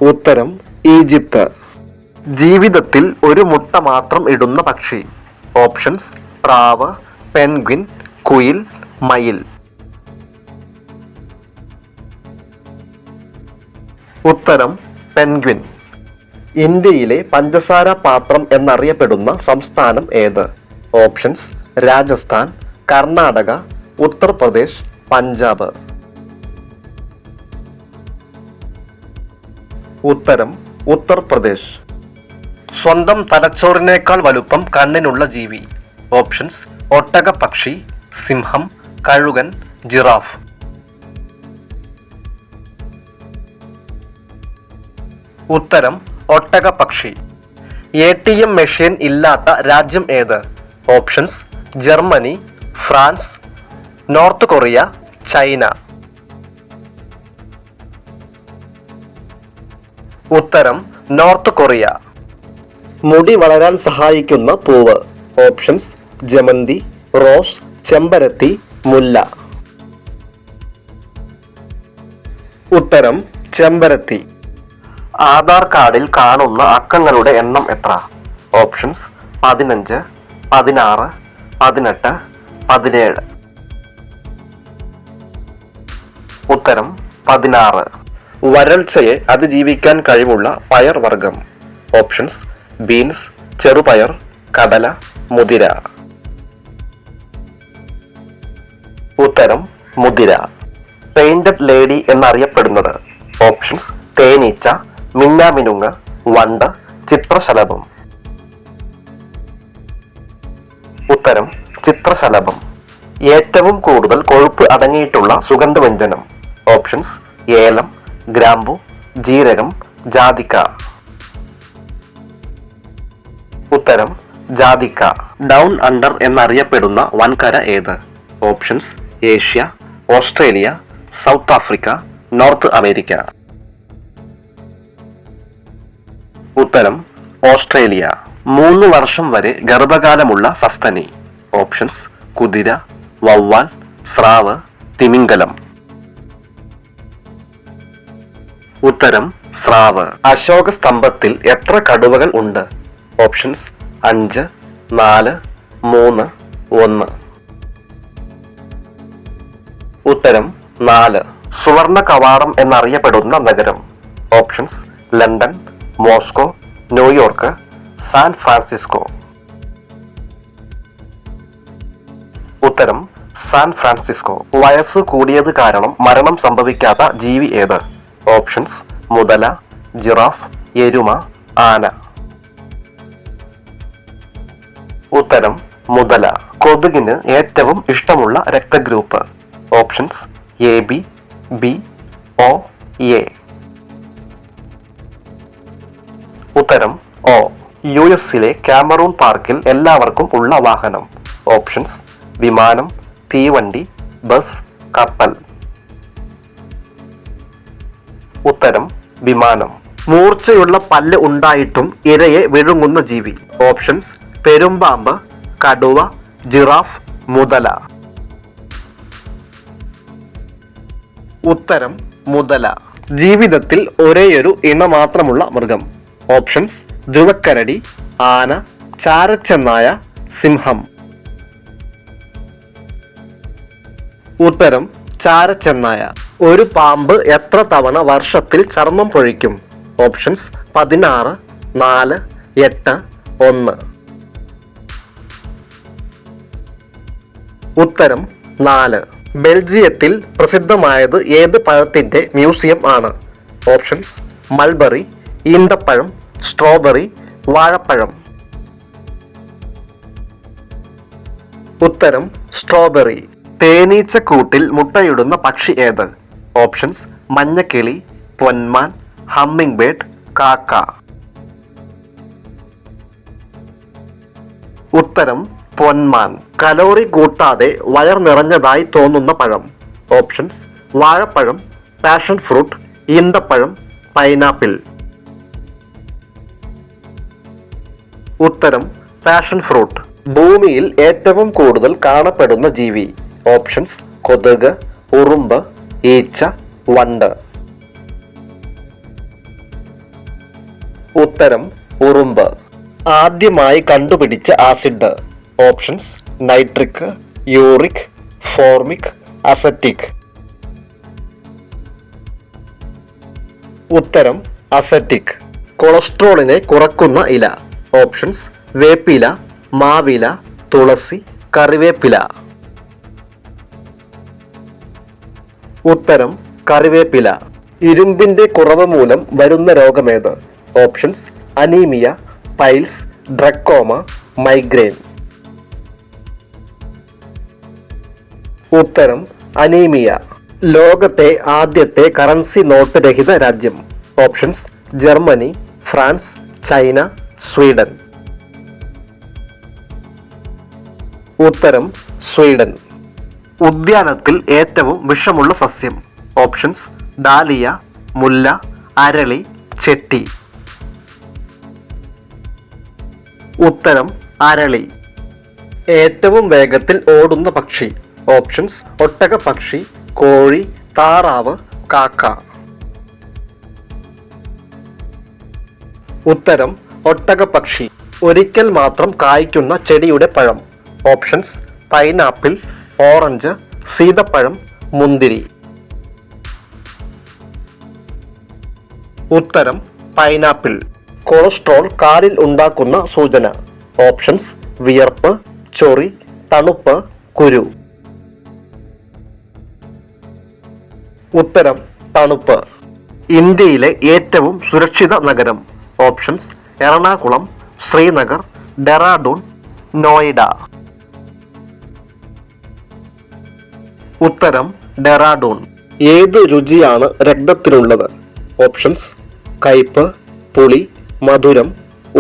ഉത്തരം ഈജിപ്ത്. ജീവിതത്തിൽ ഒരു മുട്ട മാത്രം ഇടുന്ന പക്ഷി. ഓപ്ഷൻസ്: പ്രാവ്, പെൻഗ്വിൻ, കുയിൽ, മയിൽ. ഉത്തരം പെൻഗ്വിൻ. ഇന്ത്യയിലെ പഞ്ചസാര പാത്രം എന്നറിയപ്പെടുന്ന സംസ്ഥാനം ഏത്? ഓപ്ഷൻസ്: രാജസ്ഥാൻ, കർണാടക, ഉത്തർപ്രദേശ്, പഞ്ചാബ്. ഉത്തരം ഉത്തർപ്രദേശ്. സ്വന്തം തലച്ചോറിനേക്കാൾ വലുപ്പം കണ്ണിനുള്ള ജീവി. ഓപ്ഷൻസ്: ഒട്ടകപ്പക്ഷി, സിംഹം, കഴുകൻ, ജിറാഫ്. ഉത്തരം ഒട്ടകപ്പക്ഷി. ATM മെഷീൻ ഇല്ലാത്ത രാജ്യം ഏത്? Options: Germany, France, north Korea, China. ഉത്തരം നോർത്ത് കൊറിയ. മുടി വളരാൻ സഹായിക്കുന്ന പൂവ്. ഓപ്ഷൻസ്: ജമന്തി, റോസ്, ചെമ്പരത്തി, മുല്ല. ഉത്തരം ചെമ്പരത്തി. ആധാർ കാർഡിൽ കാണുന്ന അക്കങ്ങളുടെ എണ്ണം എത്ര? ഓപ്ഷൻസ്: 15, 16, 18, 17. ഉത്തരം 16. വരൾച്ചയെ അതിജീവിക്കാൻ കഴിവുള്ള പയർ വർഗം. ഓപ്ഷൻസ്: ബീൻസ്, ചെറുപയർ, കടല, മുതിര. ഉത്തരം മുതിര. പെയിന്റഡ് ലേഡി എന്നറിയപ്പെടുന്നത്. ഓപ്ഷൻസ്: തേനീച്ച, മിന്നാമിനുങ്ങ്, വണ്ട്, ചിത്രശലഭം. ഉത്തരം ചിത്രശലഭം. ഏറ്റവും കൂടുതൽ കൊഴുപ്പ് അടങ്ങിയിട്ടുള്ള സുഗന്ധവ്യഞ്ജനം. ഓപ്ഷൻസ്: ഏലം, ഗ്രാമ്പു, ജീരകം, ജാതിക്ക. ഉത്തരം ജാതിക്ക. ഡൗൺ അണ്ടർ എന്നറിയപ്പെടുന്ന വൻകര ഏത്? Options: Asia, Australia, south Africa, north America. ഉത്തരം ഓസ്ട്രേലിയ. 3 വർഷം വരെ ഗർഭകാലമുള്ള സസ്തനി. ഓപ്ഷൻസ്: കുതിര, വവ്വാൽ, സ്രാവ്, തിമിംഗലം. ഉത്തരം സ്രാവ്. അശോക സ്തംഭത്തിൽ എത്ര കടുവകൾ ഉണ്ട്? ഓപ്ഷൻസ്: 5, 4, 3, 1. ഉത്തരം 4. സുവർണ കവാടം എന്നറിയപ്പെടുന്ന നഗരം. Options: London, Moscow, New York, San Francisco. ഉത്തരം സാൻ ഫ്രാൻസിസ്കോ. വയസ്സ് കൂടിയത് കാരണം മരണം സംഭവിക്കാത്ത ജീവി ഏത്? ഓപ്ഷൻസ്: മുതല, ജിറാഫ്, എരുമ, ആന. ഉത്തരം മുതല. കൊതുകിന് ഏറ്റവും ഇഷ്ടമുള്ള രക്തഗ്രൂപ്പ്. Options: AB, B, O, A. ഉത്തരം O. US-ലെ കാമറൂൺ പാർക്കിൽ എല്ലാവർക്കും ഉള്ള വാഹനം. ഓപ്ഷൻസ്: വിമാനം, തീവണ്ടി, ബസ്, കപ്പൽ. ഉത്തരം വിമാനം. മൂർച്ചയുള്ള പല്ല് ഉണ്ടായിട്ടും ഇരയെ വിഴുങ്ങുന്ന ജീവി. ഓപ്ഷൻസ്: പെരുമ്പാമ്പ്, കടുവ, ജിറാഫ്, മുതല. ഉത്തരം മുതല. ജീവിതത്തിൽ ഒരേയൊരു ഇണ മാത്രമുള്ള മൃഗം. ഓപ്ഷൻസ്: ധ്രുവക്കരടി, ആന, ചാരച്ചെന്നായ, സിംഹം. ഉത്തരം ചാരച്ചെന്നായ. ഒരു പാമ്പ് എത്ര തവണ വർഷത്തിൽ ചർമ്മം പൊഴിക്കും? ഓപ്ഷൻസ് 16, 4, 8, 1. ഉത്തരം 4. ബെൽജിയത്തിൽ പ്രസിദ്ധമായത് ഏത് പഴത്തിൻ്റെ മ്യൂസിയം ആണ്? ഓപ്ഷൻസ് മൾബറി, ഈന്തപ്പഴം, സ്ട്രോബെറി, വാഴപ്പഴം. ഉത്തരം സ്ട്രോബെറി. തേനീച്ചക്കൂട്ടിൽ മുട്ടയിടുന്ന പക്ഷി ഏത്? ഓപ്ഷൻസ് മഞ്ഞക്കിളി, പൊന്മാൻ, ഹമ്മിങ് ബേർഡ്, കാക്ക. ഉത്തരം പൊന്മാൻ. കലോറി കൂട്ടാതെ വയർ നിറഞ്ഞതായി തോന്നുന്ന പഴം? ഓപ്ഷൻസ് വാഴപ്പഴം, പാഷൻ ഫ്രൂട്ട്, ഈന്തപ്പഴം, പൈനാപ്പിൾ. ഉത്തരം പാഷൻ ഫ്രൂട്ട്. ഭൂമിയിൽ ഏറ്റവും കൂടുതൽ കാണപ്പെടുന്ന ജീവി? ഓപ്ഷൻസ് കൊതുക്, ഉറുമ്പ്, ഈച്ച, വണ്ട്. ഉത്തരം ഉറുമ്പ്. ആദ്യമായി കണ്ടുപിടിച്ച acid? Options nitric, uric, formic, acetic. ഉത്തരം അസറ്റിക്. കൊളസ്ട്രോളിനെ കുറക്കുന്ന ഇല? ഓപ്ഷൻസ് വേപ്പില, മാവില, തുളസി, കറിവേപ്പില. ഉത്തരം കറിവേപ്പില. ഇരുമ്പിന്റെ കുറവ് മൂലം വരുന്ന രോഗമേത്? Options anaemia, piles, trachoma, migraine. ഉത്തരം അനീമിയ. ലോകത്തെ ആദ്യത്തെ കറൻസി നോട്ട് രഹിത രാജ്യം? Options Germany, France, China, Sweden. ഉത്തരം സ്വീഡൻ. ഉദ്യാനത്തിൽ ഏറ്റവും വിഷമുള്ള സസ്യം? ഓപ്ഷൻസ് ഡാലിയ, മുല്ല, അരളി, ചെട്ടി. ഉത്തരം അരളി. ഏറ്റവും വേഗത്തിൽ ഓടുന്ന പക്ഷി? ഓപ്ഷൻസ് ഒട്ടകപ്പക്ഷി, കോഴി, താറാവ്, കാക്ക. ഉത്തരം ഒട്ടകപ്പക്ഷി. ഒരിക്കൽ മാത്രം കായ്ക്കുന്ന ചെടിയുടെ പഴം? ഓപ്ഷൻസ് പൈനാപ്പിൾ, ഓറഞ്ച്, സീതപ്പഴം, മുന്തിരി. ഉത്തരം പൈനാപ്പിൾ. കൊളസ്ട്രോൾ കാലിൽ ഉണ്ടാക്കുന്ന സൂചന? ഓപ്ഷൻസ് വിയർപ്പ്, ചൊറി, തണുപ്പ്, കുരു. ഉത്തരം തണുപ്പ്. ഇന്ത്യയിലെ ഏറ്റവും സുരക്ഷിത നഗരം? ഓപ്ഷൻസ് എറണാകുളം, ശ്രീനഗർ, ഡെറാഡൂൺ, നോയിഡ. ഉത്തരം ഡെറാഡൂൺ. ഏത് രുചിയാണ് രക്തത്തിലുള്ളത്? ഓപ്ഷൻസ് കയ്പ്, പുളി, മധുരം,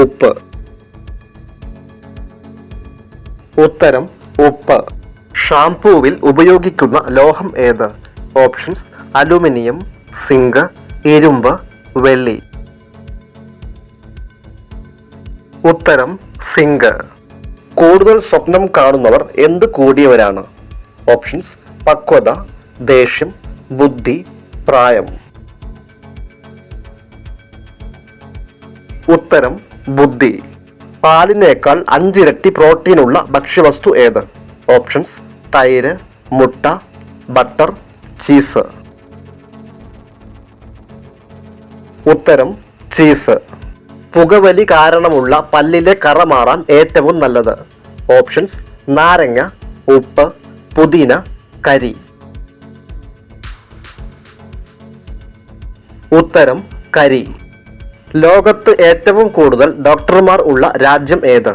ഉപ്പ്. ഉത്തരം ഉപ്പ്. ഷാംപൂവിൽ ഉപയോഗിക്കുന്ന ലോഹം ഏത്? ഓപ്ഷൻസ് അലുമിനിയം, സിങ്ക്, ഇരുമ്പ്, വെള്ളി. ഉത്തരം സിങ്ക്. കൂടുതൽ സ്വപ്നം കാണുന്നവർ എന്ത് കൂടിയവരാണ്? ഓപ്ഷൻസ് പക്വത, ദേഷ്യം, ബുദ്ധി, പ്രായം. ഉത്തരം ബുദ്ധി. പാലിനേക്കാൾ 5 ഇരട്ടി പ്രോട്ടീനുള്ള ഭക്ഷ്യവസ്തു ഏത്? ഓപ്ഷൻസ് തൈര്, മുട്ട, ബട്ടർ, ചീസ്. ഉത്തരം ചീസ്. പുകവലി കാരണമുള്ള പല്ലിലെ കറ മാറാൻ ഏറ്റവും നല്ലത്? ഓപ്ഷൻസ് നാരങ്ങ, ഉപ്പ്, പുതിന, കരി. ഉത്തരം കരി. ലോകത്ത് ഏറ്റവും കൂടുതൽ ഡോക്ടർമാർ ഉള്ള രാജ്യം ഏത്?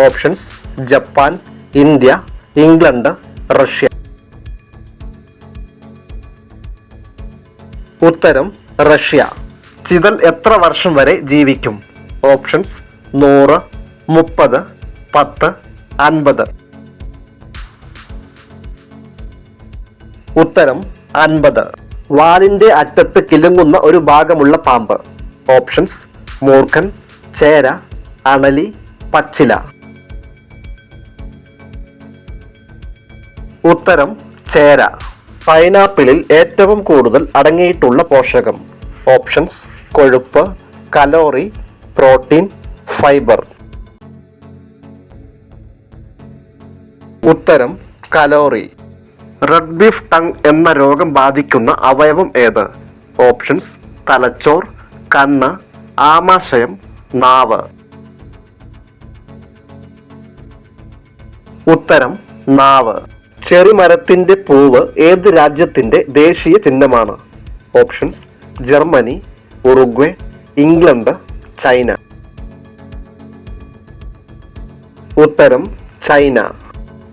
Options Japan, India, England, Russia. ഉത്തരം റഷ്യ. ചിതൽ എത്ര വർഷം വരെ ജീവിക്കും? ഓപ്ഷൻസ് 100, 30, 10, 50. ഉത്തരം 50. വാലിന്റെ അറ്റത്ത് കിലുങ്ങുന്ന ഒരു ഭാഗമുള്ള പാമ്പ്? ഓപ്ഷൻസ് മൂർഖൻ, ചേര, അണലി, പച്ചില. ഉത്തരം ചേര. പൈനാപ്പിളിൽ ഏറ്റവും കൂടുതൽ അടങ്ങിയിട്ടുള്ള പോഷകം? ഓപ്ഷൻസ് കൊഴുപ്പ്, കലോറി, പ്രോട്ടീൻ, ഫൈബർ. ഉത്തരം കലോറി. റെഡ് ബീഫ് ടങ് എന്ന രോഗം ബാധിക്കുന്ന അവയവം ഏത്? ഓപ്ഷൻസ്: തലച്ചോർ, കണ്ണ്, ആമാശയം, നാവ്. ഉത്തരം: നാവ്. ചെറിമരത്തിന്റെ പൂവ് ഏത് രാജ്യത്തിന്റെ ദേശീയ ചിഹ്നമാണ്? Options: Germany, Uruguay, England, China. ഉത്തരം: ചൈന.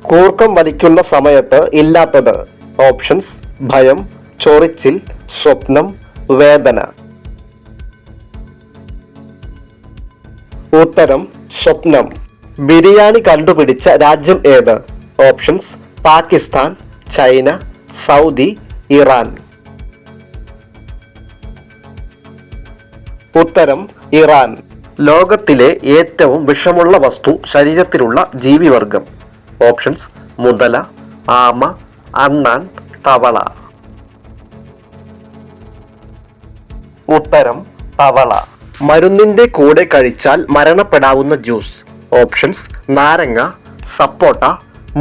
കൂർക്കം വലിക്കുന്ന സമയത്ത് ഇല്ലാത്തത്? ഓപ്ഷൻസ്: ഭയം, ചൊറിച്ചിൽ, സ്വപ്നം, വേദന. ഉത്തരം: സ്വപ്നം. ബിരിയാണി കണ്ടുപിടിച്ച രാജ്യം ഏത്? Options: Pakistan, China, Saudi, Iran. ഉത്തരം: ഇറാൻ. ലോകത്തിലെ ഏറ്റവും വിഷമുള്ള വസ്തു ശരീരത്തിലുള്ള ജീവിവർഗം? ഓപ്ഷൻസ്: മുതല, ആമ, അണ്ണാൻ, തവള. ഉത്തരം: തവള. മരുന്നിന്റെ കൂടെ കഴിച്ചാൽ മരണപ്പെടാവുന്ന ജ്യൂസ്? ഓപ്ഷൻസ്: നാരങ്ങ, സപ്പോട്ട,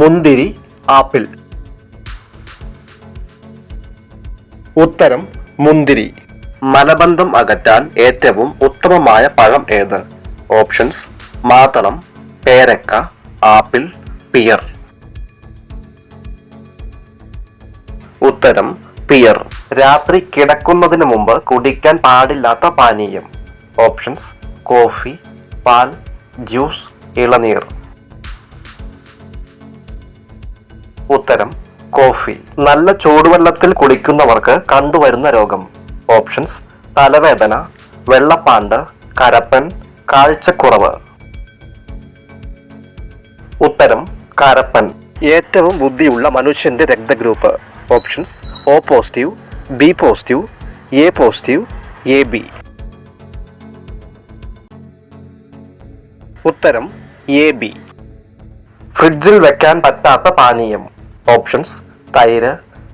മുന്തിരി, ആപ്പിൾ. ഉത്തരം: മുന്തിരി. മലബന്ധം അകറ്റാൻ ഏറ്റവും ഉത്തമമായ പഴം ഏത്? ഓപ്ഷൻസ്: മാതളം, പേരക്ക, ആപ്പിൾ, പിയർ. ഉത്തരം: പിയർ. രാത്രി കിടക്കുന്നതിന് മുമ്പ് കുടിക്കാൻ പാടില്ലാത്ത പാനീയം? ഓപ്ഷൻസ്: കോഫി, പാൽ, ജ്യൂസ്, ഇളനീർ. ഉത്തരം: കോഫി. നല്ല ചൂടുവെള്ളത്തിൽ കുളിക്കുന്നവർക്ക് കണ്ടുവരുന്ന രോഗം? ഓപ്ഷൻസ്: തലവേദന, വെള്ളപ്പാണ്ട്, കരപ്പൻ, കാഴ്ചക്കുറവ്. ഉത്തരം: കരപ്പൻ. ഏറ്റവും ബുദ്ധിയുള്ള മനുഷ്യന്റെ രക്തഗ്രൂപ്പ്? Options: O positive, B positive, A positive, AB. ഉത്തരം: AB. ഫ്രിഡ്ജിൽ വെക്കാൻ പറ്റാത്ത പാനീയം? ഓപ്ഷൻസ്: തൈര്,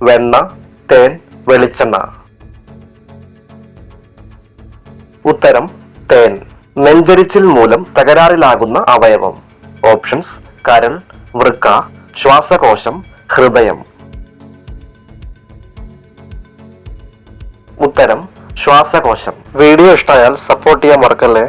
വെണ്ണ, തേൻ, വെളിച്ചെണ്ണ. ഉത്തരം: തേൻ. നെഞ്ചരിച്ചിൽ മൂലം തകരാറിലാകുന്ന അവയവം? ഓപ്ഷൻസ്: കരൾ, വൃക്ക, ശ്വാസകോശം, ഹൃദയം. ഉത്തരം: ശ്വാസകോശം. വീഡിയോ ഇഷ്ടമായാൽ സപ്പോർട്ട് ചെയ്യാൻ മറക്കല്ലേ.